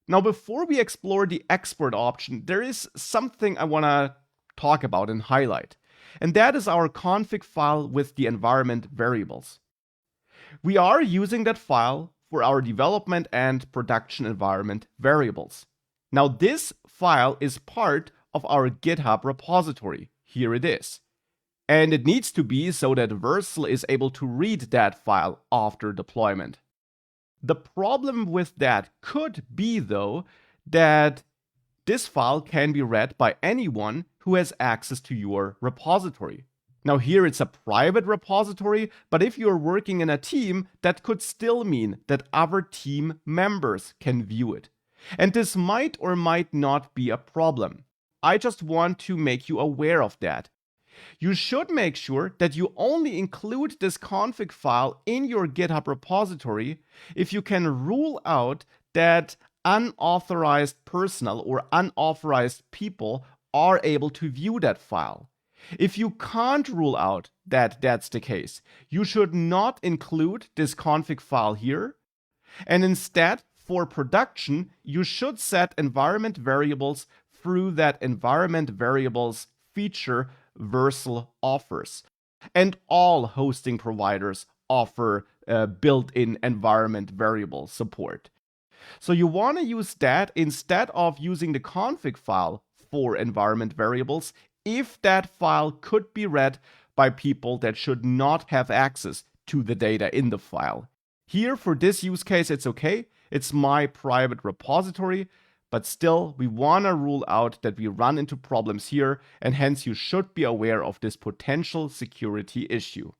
Now, before we explore the export option, there is something I want to talk about and highlight, and that is our config file with the environment variables. We are using that file for our development and production environment variables. Now, this file is part of our GitHub repository. Here it is. And it needs to be so that Vercel is able to read that file after deployment. The problem with that could be, though, that this file can be read by anyone who has access to your repository. Now here it's a private repository, but if you're working in a team, that could still mean that other team members can view it. And this might or might not be a problem. I just want to make you aware of that. You should make sure that you only include this config file in your GitHub repository if you can rule out that unauthorized personnel or unauthorized people are able to view that file. If you can't rule out that that's the case, you should not include this config file here, and instead, for production, you should set environment variables through that environment variables feature Vercel offers. And all hosting providers offer built-in environment variable support. So you want to use that instead of using the config file for environment variables if that file could be read by people that should not have access to the data in the file. Here, for this use case, it's okay. It's my private repository, but still, we want to rule out that we run into problems here, and hence you should be aware of this potential security issue.